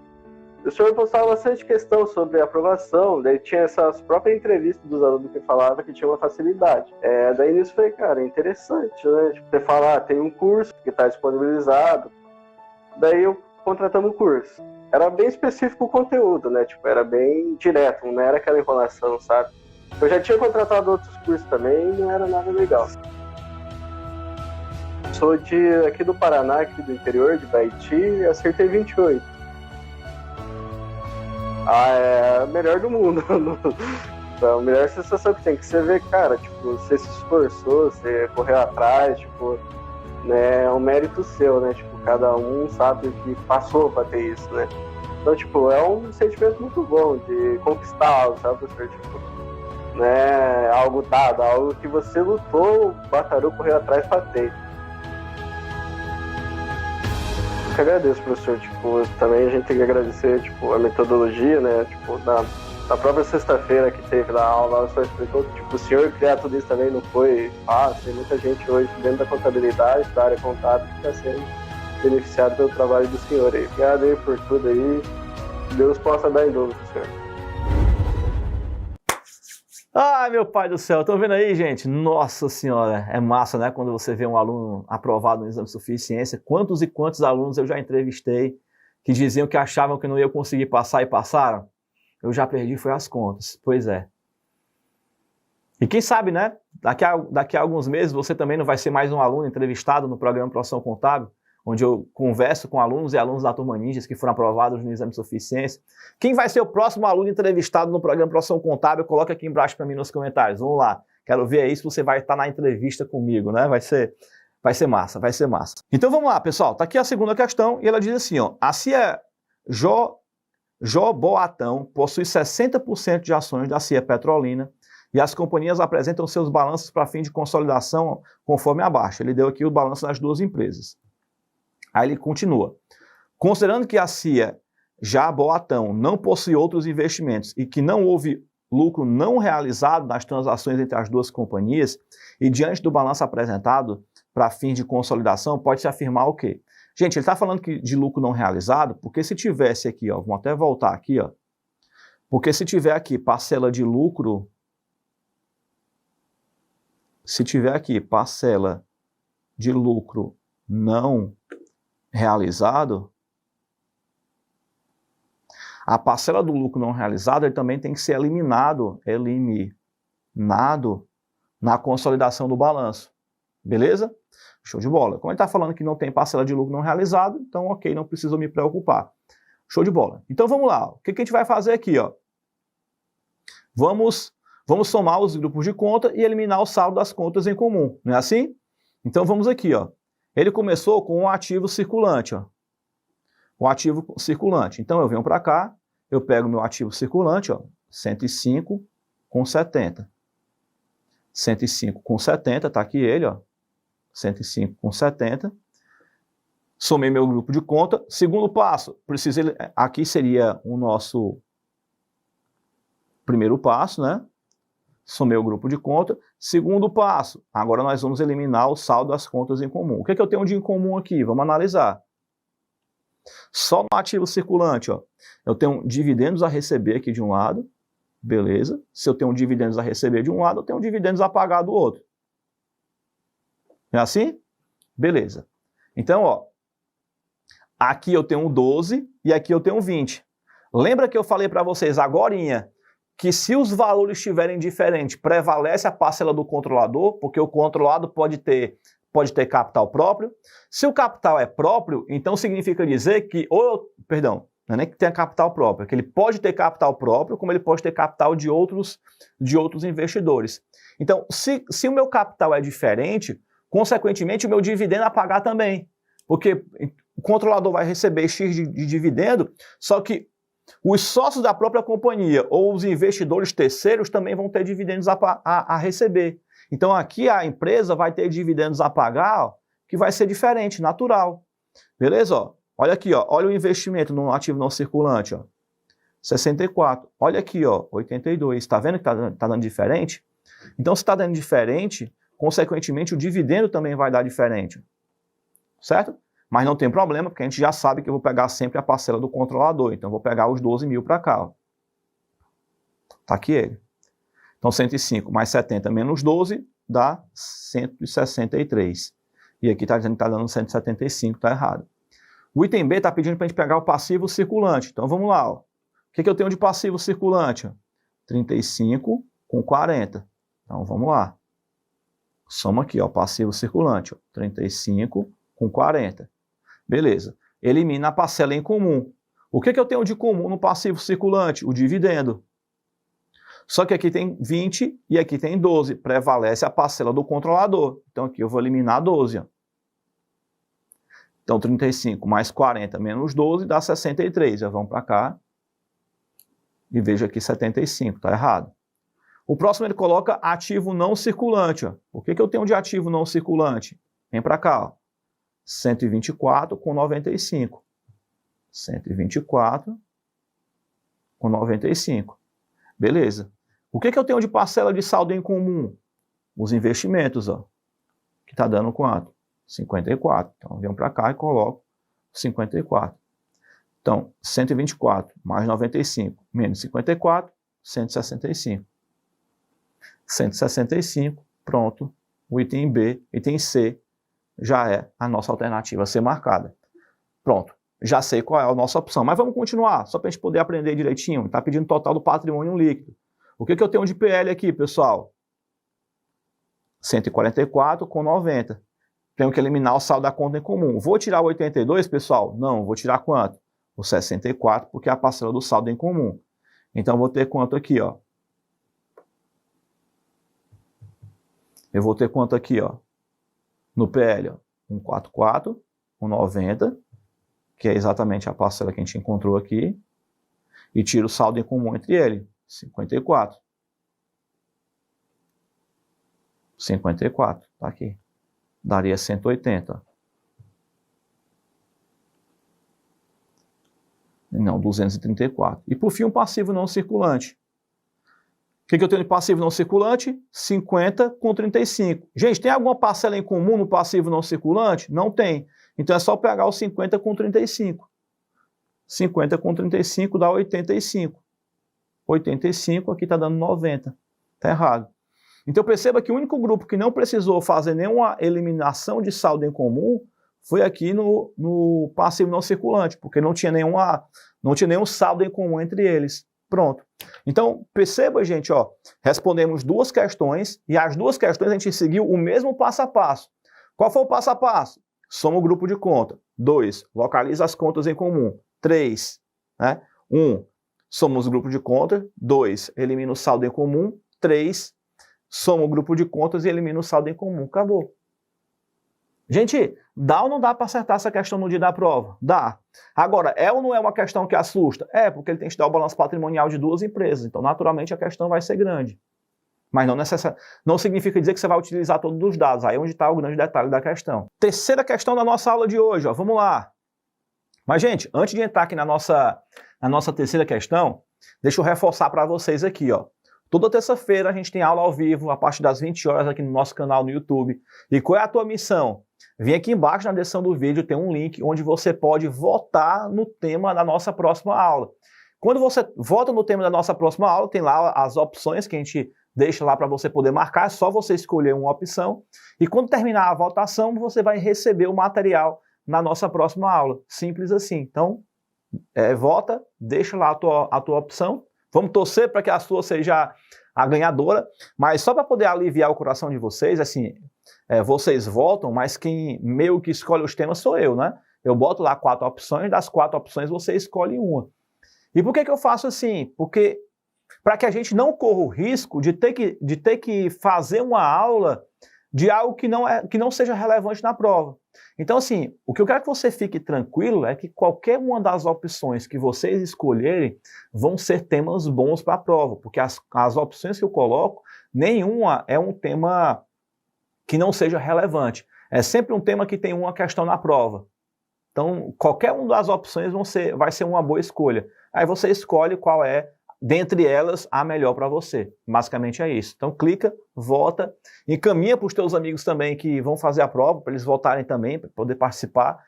O senhor postava bastante questão sobre aprovação, daí tinha essas próprias entrevistas dos alunos que falavam que tinha uma facilidade. Daí nisso eu falei, cara, é interessante, né? Tipo, você fala, tem um curso que está disponibilizado, daí eu contratamos o curso. Era bem específico o conteúdo, né? Tipo, era bem direto, não era aquela enrolação, sabe? Eu já tinha contratado outros cursos também e não era nada legal. Sou aqui do Paraná, aqui do interior, de Baiti, e acertei 28. É melhor do mundo. tipo, é a melhor sensação que tem, que você vê, cara, tipo, você se esforçou, você correu atrás, tipo, né, é um mérito seu, né, tipo, cada um sabe que passou pra ter isso, né. Então, tipo, é um sentimento muito bom de conquistar algo, sabe, professor? Tipo, né, algo dado, algo que você lutou, batalhou, correu atrás pra ter. Eu que agradeço, professor, tipo, também a gente tem que agradecer, tipo, a metodologia, né, tipo, na própria sexta-feira que teve na aula, só explicou que, tipo, o senhor criar tudo isso também não foi fácil, tem muita gente hoje dentro da contabilidade, da área contábil, que está sendo beneficiado pelo trabalho do senhor aí. Obrigado aí por tudo aí, Deus possa dar em dobro, senhor. Ai, meu pai do céu, estão vendo aí, gente? Nossa senhora, é massa, né? Quando você vê um aluno aprovado no exame de suficiência. Quantos e quantos alunos eu já entrevistei que diziam que achavam que não ia conseguir passar e passaram? Eu já perdi, foi as contas. Pois é. E quem sabe, né? Daqui a alguns meses você também não vai ser mais um aluno entrevistado no programa Profissão Contábil, onde eu converso com alunos e alunos da turma Ninjas que foram aprovados no exame de suficiência. Quem vai ser o próximo aluno entrevistado no programa Profissão Contábil? Coloca aqui embaixo para mim nos comentários. Vamos lá. Quero ver aí se você vai estar na entrevista comigo, né? Vai ser massa, vai ser massa. Então vamos lá, pessoal. Tá aqui a segunda questão e ela diz assim, ó. A CIA Jaboatão possui 60% de ações da CIA Petrolina e as companhias apresentam seus balanços para fim de consolidação conforme abaixo. Ele deu aqui o balanço das duas empresas. Aí ele continua. Considerando que a CIA Jaboatão não possui outros investimentos e que não houve lucro não realizado nas transações entre as duas companhias e diante do balanço apresentado para fim de consolidação, pode-se afirmar o quê? Gente, ele está falando de lucro não realizado, porque se tivesse aqui, ó, vamos até voltar aqui, ó, porque se tiver aqui parcela de lucro, se tiver aqui parcela de lucro não realizado, a parcela do lucro não realizado ele também tem que ser eliminado na consolidação do balanço. Beleza? Show de bola. Como ele está falando que não tem parcela de lucro não realizado, então ok, não preciso me preocupar. Show de bola. Então vamos lá. O que a gente vai fazer aqui? Ó? Vamos somar os grupos de conta e eliminar o saldo das contas em comum. Não é assim? Então vamos aqui. Ó. Ele começou com um ativo circulante. Ó. Um ativo circulante. Então eu venho para cá, eu pego meu ativo circulante, ó, 105,70. 105,70, está aqui ele, ó. 105,70. Somei meu grupo de conta. Segundo passo, aqui seria o nosso primeiro passo, né? Somei o grupo de conta. Segundo passo, agora nós vamos eliminar o saldo das contas em comum. O que é que eu tenho de em comum aqui? Vamos analisar. Só no ativo circulante, ó, eu tenho dividendos a receber aqui de um lado, beleza? Se eu tenho dividendos a receber de um lado, eu tenho dividendos a pagar do outro. É assim? Beleza. Então, ó, aqui eu tenho 12 e aqui eu tenho 20. Lembra que eu falei para vocês agorinha que se os valores estiverem diferentes, prevalece a parcela do controlador, porque o controlado pode ter capital próprio. Se o capital é próprio, então significa dizer que, não é nem que tenha capital próprio, é que ele pode ter capital próprio, como ele pode ter capital de outros investidores. Então, se o meu capital é diferente, consequentemente o meu dividendo é a pagar também, porque o controlador vai receber X de dividendo, só que os sócios da própria companhia ou os investidores terceiros também vão ter dividendos a receber. Então aqui a empresa vai ter dividendos a pagar, ó, que vai ser diferente, natural. Beleza? Ó? Olha aqui, ó, olha o investimento no ativo não circulante, ó, 64. Olha aqui, ó, 82. Está vendo que tá dando diferente? Então se está dando diferente, consequentemente o dividendo também vai dar diferente. Certo? Mas não tem problema, porque a gente já sabe que eu vou pegar sempre a parcela do controlador. Então eu vou pegar os 12 mil para cá. Ó. Tá aqui ele. Então 105 mais 70 menos 12 dá 163. E aqui está dizendo que está dando 175, está errado. O item B está pedindo para a gente pegar o passivo circulante. Então vamos lá. Ó. O que eu tenho de passivo circulante? Ó? 35 com 40. Então vamos lá. Soma aqui, ó, passivo circulante. Ó. 35 com 40. Beleza. Elimina a parcela em comum. O que eu tenho de comum no passivo circulante? O dividendo. Só que aqui tem 20 e aqui tem 12. Prevalece a parcela do controlador. Então aqui eu vou eliminar 12. Ó. Então 35 mais 40 menos 12 dá 63. Já vamos para cá. E veja aqui 75. Está errado. O próximo ele coloca ativo não circulante. Ó. O que eu tenho de ativo não circulante? Vem para cá. Ó. 124 com 95. 124 com 95. Beleza. O que eu tenho de parcela de saldo em comum? Os investimentos, ó. Que está dando quanto? 54. Então, eu venho para cá e coloco 54. Então, 124 mais 95 menos 54, 165. 165, pronto. O item B, item C, já é a nossa alternativa a ser marcada. Pronto. Já sei qual é a nossa opção. Mas vamos continuar, só para a gente poder aprender direitinho. Está pedindo total do patrimônio líquido. O que eu tenho de PL aqui, pessoal? 144 com 90. Tenho que eliminar o saldo da conta em comum. Vou tirar o 82, pessoal? Não, vou tirar quanto? O 64, porque é a parcela do saldo em comum. Então, vou ter quanto aqui, ó? Eu vou ter quanto aqui, ó? No PL, ó? 144 com 90, que é exatamente a parcela que a gente encontrou aqui, e tiro o saldo em comum entre ele, 54. 54, tá aqui. Daria 180. Não, 234. E por fim, um passivo não circulante. O que eu tenho de passivo não circulante? 50 com 35. Gente, tem alguma parcela em comum no passivo não circulante? Não tem. Então é só pegar o 50 com 35. 50 com 35 dá 85. 85 aqui está dando 90. Está errado. Então perceba que o único grupo que não precisou fazer nenhuma eliminação de saldo em comum foi aqui no passivo não circulante, porque não tinha nenhum saldo em comum entre eles. Pronto. Então perceba, gente, ó, respondemos duas questões e as duas questões a gente seguiu o mesmo passo a passo. Qual foi o passo a passo? Soma o grupo de conta. 2. Localiza as contas em comum. 3. Né? 1. Soma os grupos de conta. 2. Elimina o saldo em comum. 3. Soma o grupo de contas e elimina o saldo em comum. Acabou. Gente, dá ou não dá para acertar essa questão no dia da prova? Dá. Agora, é ou não é uma questão que assusta? É, porque ele tem que estudar o balanço patrimonial de duas empresas. Então, naturalmente, a questão vai ser grande. Mas não significa dizer que você vai utilizar todos os dados. Aí é onde está o grande detalhe da questão. Terceira questão da nossa aula de hoje. Ó. Vamos lá. Mas, gente, antes de entrar aqui na nossa terceira questão, deixa eu reforçar para vocês aqui. Ó. Toda terça-feira a gente tem aula ao vivo, a partir das 20 horas aqui no nosso canal no YouTube. E qual é a tua missão? Vem aqui embaixo na descrição do vídeo, tem um link onde você pode votar no tema da nossa próxima aula. Quando você vota no tema da nossa próxima aula, tem lá as opções que a gente deixa lá para você poder marcar, é só você escolher uma opção. E quando terminar a votação, você vai receber o material na nossa próxima aula. Simples assim. Então, vota, deixa lá a tua opção. Vamos torcer para que a sua seja a ganhadora, mas só para poder aliviar o coração de vocês, assim, vocês votam, mas quem meio que escolhe os temas sou eu, né? Eu boto lá 4 opções, das 4 opções você escolhe uma. E por que eu faço assim? Porque para que a gente não corra o risco de ter que fazer uma aula de algo que não seja relevante na prova. Então, assim, o que eu quero que você fique tranquilo é que qualquer uma das opções que vocês escolherem vão ser temas bons para a prova, porque as opções que eu coloco, nenhuma é um tema que não seja relevante. É sempre um tema que tem uma questão na prova. Então, qualquer uma das opções vai ser uma boa escolha. Aí você escolhe qual é, dentre elas, a melhor para você. Basicamente é isso. Então clica, vota, encaminha para os teus amigos também que vão fazer a prova, para eles votarem também, para poder participar.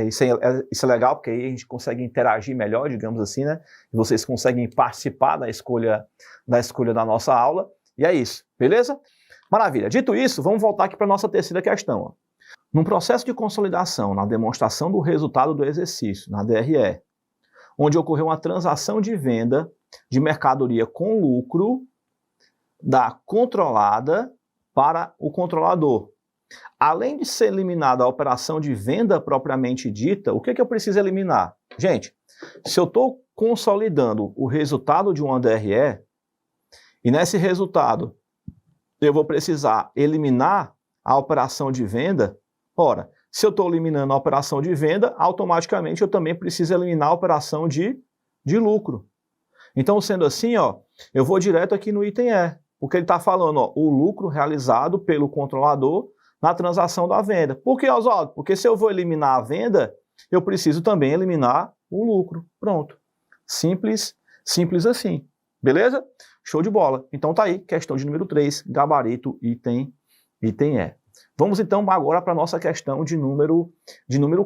Isso é legal, porque aí a gente consegue interagir melhor, digamos assim, né? E vocês conseguem participar da escolha da nossa aula. E é isso, beleza? Maravilha. Dito isso, vamos voltar aqui para a nossa terceira questão. Ó. Num processo de consolidação, na demonstração do resultado do exercício, na DRE, onde ocorreu uma transação de venda de mercadoria com lucro da controlada para o controlador. Além de ser eliminada a operação de venda propriamente dita, o que eu preciso eliminar? Gente, se eu estou consolidando o resultado de uma DRE, E nesse resultado, eu vou precisar eliminar a operação de venda. Ora, se eu estou eliminando a operação de venda, automaticamente eu também preciso eliminar a operação de lucro. Então, sendo assim, ó, eu vou direto aqui no item E, porque ele está falando, ó, o lucro realizado pelo controlador na transação da venda. Por que, Oswaldo? Porque se eu vou eliminar a venda, eu preciso também eliminar o lucro. Pronto. Simples assim. Beleza? Show de bola. Então tá aí, questão de número 3, gabarito, item E. Vamos então agora para a nossa questão de número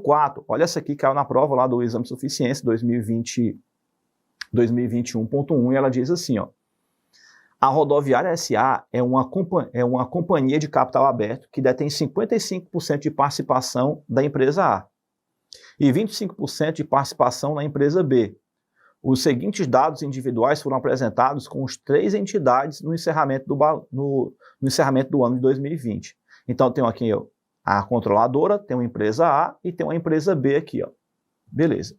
4. Olha essa aqui, caiu na prova lá do Exame de Suficiência 2021.1 e ela diz assim, ó. A Rodoviária SA é uma companhia de capital aberto que detém 55% de participação da empresa A e 25% de participação na empresa B. Os seguintes dados individuais foram apresentados com as 3 entidades no encerramento do ano de 2020. Então, tem aqui ó, a controladora, tem uma empresa A e tem uma empresa B aqui. Ó. Beleza.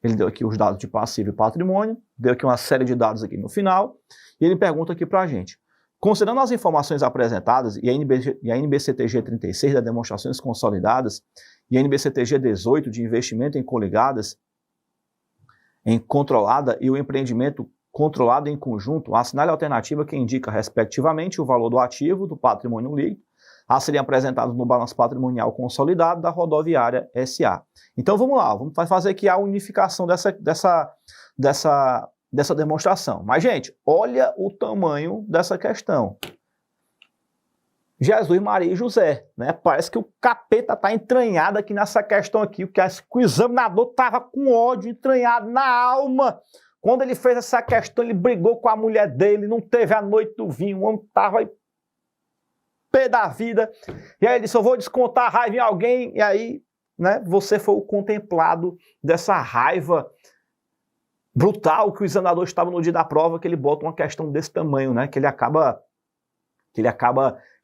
Ele deu aqui os dados de passivo e patrimônio, deu aqui uma série de dados aqui no final, e ele pergunta aqui para a gente. Considerando as informações apresentadas e a NBCTG 36 das demonstrações consolidadas e a NBCTG 18 de investimento em coligadas, em controlada e o empreendimento controlado em conjunto, assinale a alternativa que indica, respectivamente, o valor do ativo, do patrimônio líquido, a serem apresentados no balanço patrimonial consolidado da Rodoviária SA. Então vamos lá, vamos fazer aqui a unificação dessa demonstração. Mas, gente, olha o tamanho dessa questão. Jesus, Maria e José, né? Parece que o capeta está entranhado aqui nessa questão aqui, que o examinador estava com ódio entranhado na alma. Quando ele fez essa questão, ele brigou com a mulher dele, não teve a noite do vinho, o homem estava pé da vida. E aí ele disse, eu vou descontar a raiva em alguém, e aí, né, você foi o contemplado dessa raiva brutal que o examinador estava no dia da prova, que ele bota uma questão desse tamanho, né, que ele acaba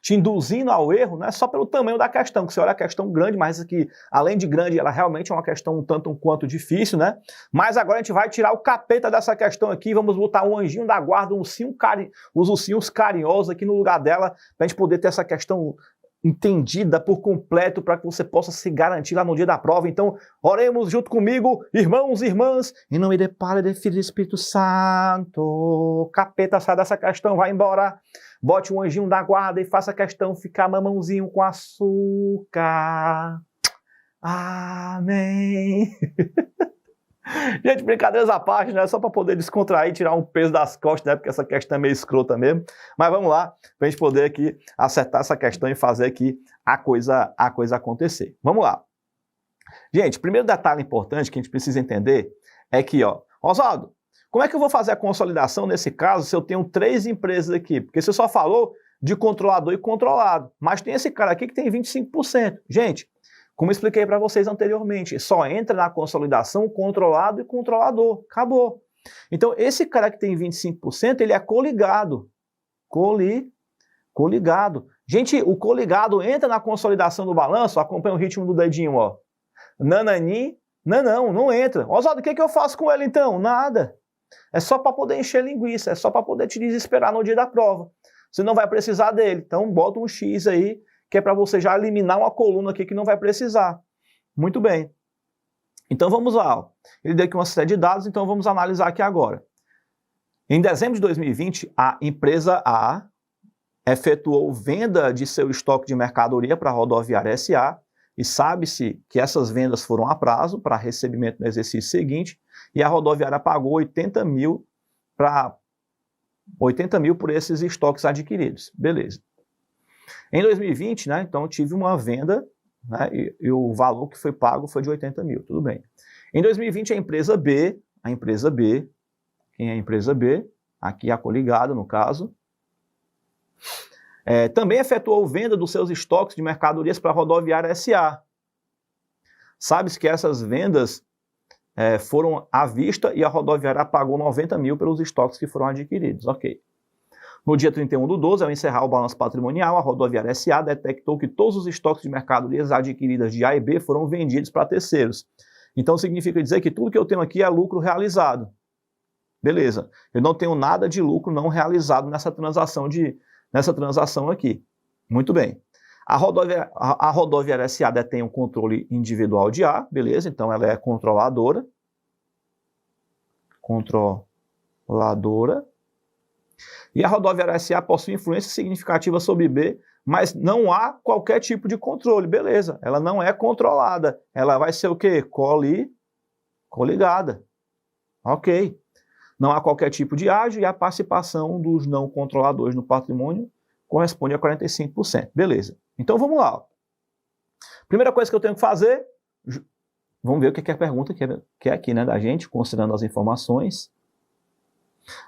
te induzindo ao erro, né, só pelo tamanho da questão, que você olha a questão grande, mas aqui, além de grande, ela realmente é uma questão um tanto quanto difícil, né, mas agora a gente vai tirar o capeta dessa questão aqui, vamos botar um anjinho da guarda, os ursinhos carinhosos aqui no lugar dela, para a gente poder ter essa questão entendida por completo, para que você possa se garantir lá no dia da prova. Então, oremos junto comigo, irmãos e irmãs, em nome de Pai, de Filho e do Espírito Santo. Capeta, sai dessa questão, vai embora. Bote um anjinho da guarda e faça a questão ficar mamãozinho com açúcar. Amém. Gente, brincadeiras à parte, né? Só para poder descontrair, tirar um peso das costas, né? Porque essa questão é meio escrota mesmo. Mas vamos lá, para a gente poder aqui acertar essa questão e fazer aqui a coisa acontecer. Vamos lá. Gente, primeiro detalhe importante que a gente precisa entender é que, ó, Oswaldo, como é que eu vou fazer a consolidação nesse caso se eu tenho 3 empresas aqui? Porque você só falou de controlador e controlado, mas tem esse cara aqui que tem 25%. Gente, como eu expliquei para vocês anteriormente, só entra na consolidação controlado e controlador. Acabou. Então, esse cara que tem 25%, ele é coligado. Coligado. Gente, o coligado entra na consolidação do balanço, acompanha o ritmo do dedinho, ó. Nanani, não entra. Oswaldo, o que eu faço com ele então? Nada. É só para poder encher linguiça, é só para poder te desesperar no dia da prova. Você não vai precisar dele. Então, bota um X aí, que é para você já eliminar uma coluna aqui que não vai precisar. Muito bem. Então vamos lá. Ó. Ele deu aqui uma série de dados, então vamos analisar aqui agora. Em dezembro de 2020, a empresa A efetuou venda de seu estoque de mercadoria para a Rodoviária SA e sabe-se que essas vendas foram a prazo para recebimento no exercício seguinte e a rodoviária pagou 80 mil por esses estoques adquiridos. Beleza. Em 2020, né, então eu tive uma venda, né, e o valor que foi pago foi de 80 mil, tudo bem. Em 2020, a empresa B, quem é a empresa B? Aqui a coligada, no caso, também efetuou venda dos seus estoques de mercadorias para a Rodoviária SA. Sabe-se que essas vendas foram à vista e a rodoviária pagou 90 mil pelos estoques que foram adquiridos, ok. No dia 31/12, ao encerrar o balanço patrimonial, a Rodoviária SA detectou que todos os estoques de mercadorias adquiridas de A e B foram vendidos para terceiros. Então significa dizer que tudo que eu tenho aqui é lucro realizado. Beleza. Eu não tenho nada de lucro não realizado nessa transação aqui. Muito bem. A rodoviária SA detém um controle individual de A, beleza? Então ela é controladora. E a rodoviária SA possui influência significativa sobre B, mas não há qualquer tipo de controle, beleza? Ela não é controlada. Ela vai ser o quê? Coligada. Ok. Não há qualquer tipo de ágio e a participação dos não controladores no patrimônio corresponde a 45%. Beleza. Então vamos lá. Primeira coisa que eu tenho que fazer, vamos ver o que é a pergunta que é aqui, né, da gente, considerando as informações.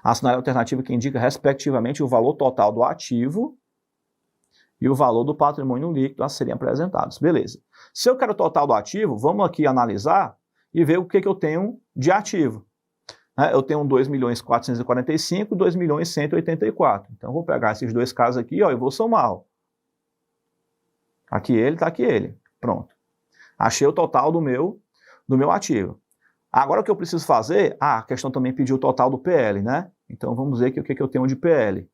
Assinar a alternativa que indica, respectivamente, o valor total do ativo e o valor do patrimônio líquido a serem apresentados. Beleza. Se eu quero o total do ativo, vamos aqui analisar e ver o que eu tenho de ativo. Eu tenho 2.445.000 e 2.184.000. Então, eu vou pegar esses dois casos aqui, ó, e vou somar. Ó. Aqui ele, tá aqui ele. Pronto. Achei o total do meu ativo. Agora, o que eu preciso fazer... a questão também pediu o total do PL, né? Então, vamos ver aqui o que eu tenho de PL.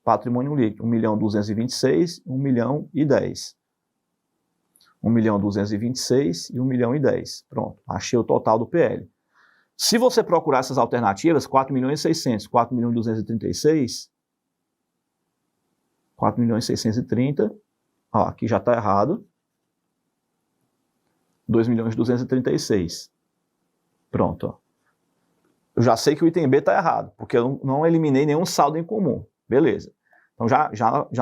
Patrimônio líquido, 1.226.000 e 1.010.000. 1.226.000 e 1.010.000. Pronto. Achei o total do PL. Se você procurar essas alternativas, 4.600.000, 4.236.000, 4.630.000, ó, aqui já está errado, 2.236.000. Pronto. Ó. Eu já sei que o item B está errado, porque eu não eliminei nenhum saldo em comum. Beleza. Então já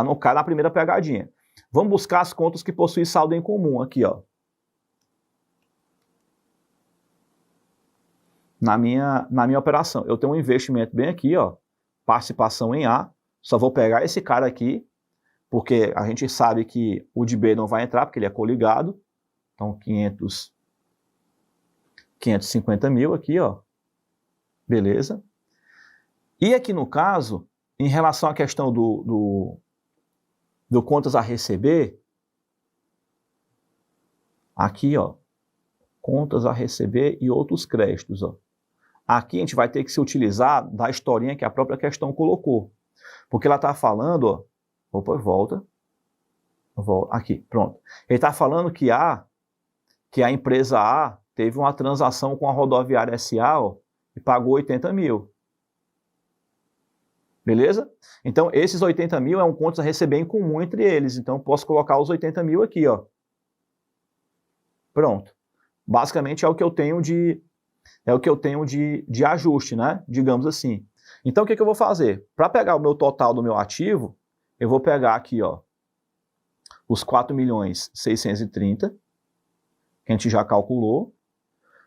não cai na primeira pegadinha. Vamos buscar as contas que possuem saldo em comum aqui, ó. Na minha operação. Eu tenho um investimento bem aqui, ó, participação em A, só vou pegar esse cara aqui, porque a gente sabe que o de B não vai entrar, porque ele é coligado, então 550.000 aqui, ó, beleza. E aqui no caso, em relação à questão do contas a receber, aqui, ó, contas a receber e outros créditos, ó. Aqui a gente vai ter que se utilizar da historinha que a própria questão colocou. Porque ela está falando, ó, opa, volta, aqui, pronto. Ele está falando que a empresa A teve uma transação com a rodoviária SA, ó, e pagou 80.000. Beleza? Então, esses 80.000 é um contas a receber em comum entre eles. Então, posso colocar os 80.000 aqui, ó. Pronto. Basicamente é o que eu tenho de ajuste, né? Digamos assim. Então, o que eu vou fazer? Para pegar o meu total do meu ativo, eu vou pegar aqui, ó, os 4.630.000, que a gente já calculou.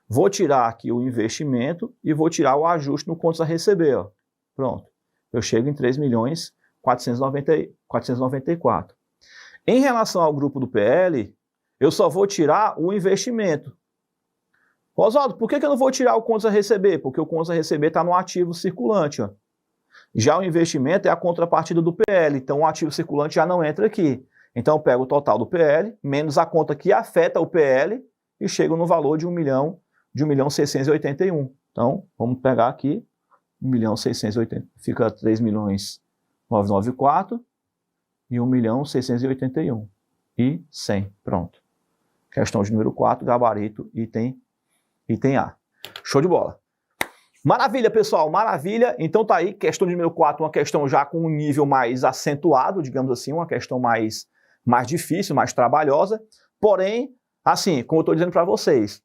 Vou tirar aqui o investimento e vou tirar o ajuste no contas a receber, ó. Pronto. Eu chego em 3.494.000. Em relação ao grupo do PL, eu só vou tirar o investimento. Oswaldo, por que eu não vou tirar o contas a receber? Porque o contas a receber está no ativo circulante. Ó. Já o investimento é a contrapartida do PL, então o ativo circulante já não entra aqui. Então eu pego o total do PL, menos a conta que afeta o PL, e chego no valor de 1.681.000. Então, vamos pegar aqui, 1.680.000, fica 3.994.000 e 1.681.000 e 100. Pronto. Questão de número 4, gabarito, item A. Show de bola. Maravilha, pessoal, maravilha. Então tá aí, questão de número 4, uma questão já com um nível mais acentuado, digamos assim, uma questão mais difícil, mais trabalhosa. Porém, assim, como eu estou dizendo para vocês,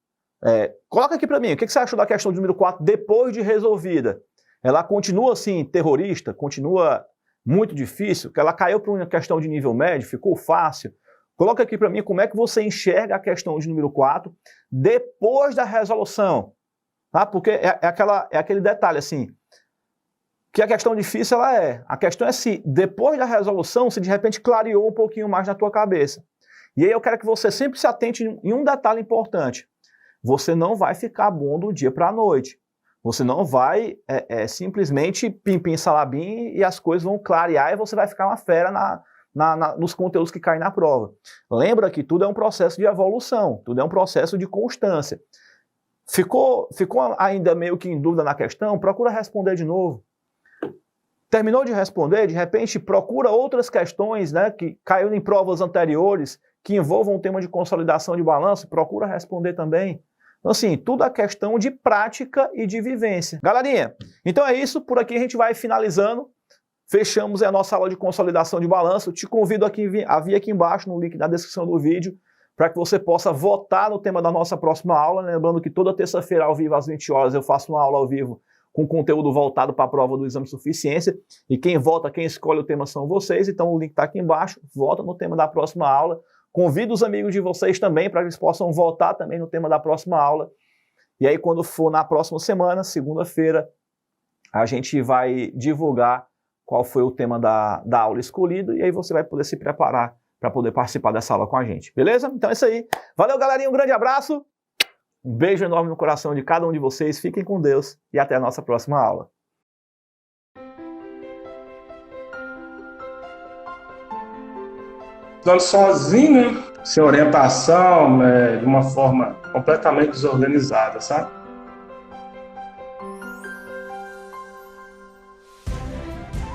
coloca aqui para mim, o que você achou da questão de número 4 depois de resolvida? Ela continua assim, terrorista? Continua muito difícil? Que ela caiu para uma questão de nível médio? Ficou fácil? Coloca aqui para mim como é que você enxerga a questão de número 4 depois da resolução. Tá? Porque é aquele detalhe assim, que a questão difícil ela é. A questão é se depois da resolução, se de repente clareou um pouquinho mais na tua cabeça. E aí eu quero que você sempre se atente em um detalhe importante. Você não vai ficar bom do dia para a noite. Você não vai simplesmente pim-pim salabim e as coisas vão clarear e você vai ficar uma fera nos conteúdos que caem na prova. Lembra que tudo é um processo de evolução, tudo é um processo de constância. Ficou ainda meio que em dúvida na questão? Procura responder de novo. Terminou de responder, de repente procura outras questões, né, que caíram em provas anteriores, que envolvam o tema de consolidação de balanço, procura responder também. Então, assim, tudo é questão de prática e de vivência. Galerinha, então é isso, por aqui a gente vai finalizando. Fechamos a nossa aula de consolidação de balanço. Te convido a vir aqui embaixo, no link na descrição do vídeo, para que você possa votar no tema da nossa próxima aula. Lembrando que toda terça-feira, ao vivo, às 20 horas, eu faço uma aula ao vivo com conteúdo voltado para a prova do exame de suficiência. E quem vota, quem escolhe o tema são vocês. Então o link está aqui embaixo. Vota no tema da próxima aula. Convido os amigos de vocês também para que eles possam votar também no tema da próxima aula. E aí, quando for na próxima semana, segunda-feira, a gente vai divulgar qual foi o tema da aula escolhido, e aí você vai poder se preparar para poder participar dessa aula com a gente, beleza? Então é isso aí. Valeu, galerinha, um grande abraço, um beijo enorme no coração de cada um de vocês, fiquem com Deus e até a nossa próxima aula. Estudando sozinho, né? Sem orientação, de uma forma completamente desorganizada, sabe?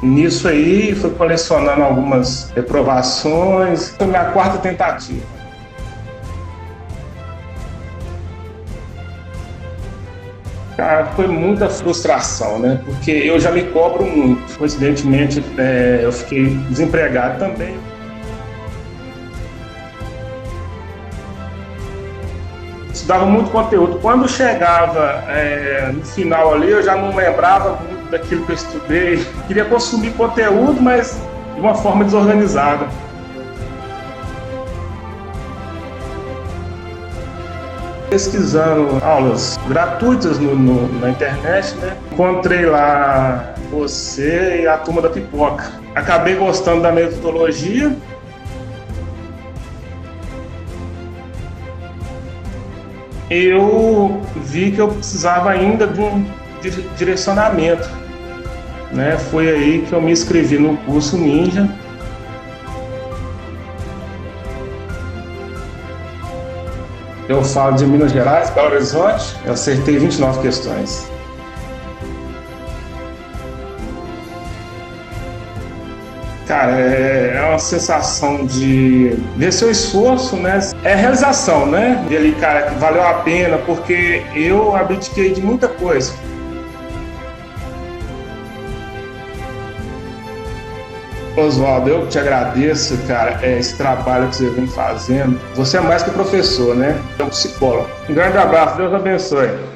Nisso aí, fui colecionando algumas reprovações. Foi minha quarta tentativa. Cara, foi muita frustração, né? Porque eu já me cobro muito. Coincidentemente, eu fiquei desempregado também. Estudava muito conteúdo. Quando chegava no final ali, eu já não lembrava muito daquilo que eu estudei. Queria consumir conteúdo, mas de uma forma desorganizada. Pesquisando aulas gratuitas na internet, né? Encontrei lá você e a turma da pipoca. Acabei gostando da metodologia. Eu vi que eu precisava ainda de um direcionamento, né? Foi aí que eu me inscrevi no curso Ninja. Eu falo de Minas Gerais, Belo Horizonte. Eu acertei 29 questões. Cara, é uma sensação de ver seu esforço, né? É realização, né? E ali, cara, que valeu a pena, porque eu abdiquei de muita coisa. Oswaldo, eu te agradeço, cara, esse trabalho que você vem fazendo. Você é mais que professor, né? É um psicólogo. Um grande abraço, Deus abençoe.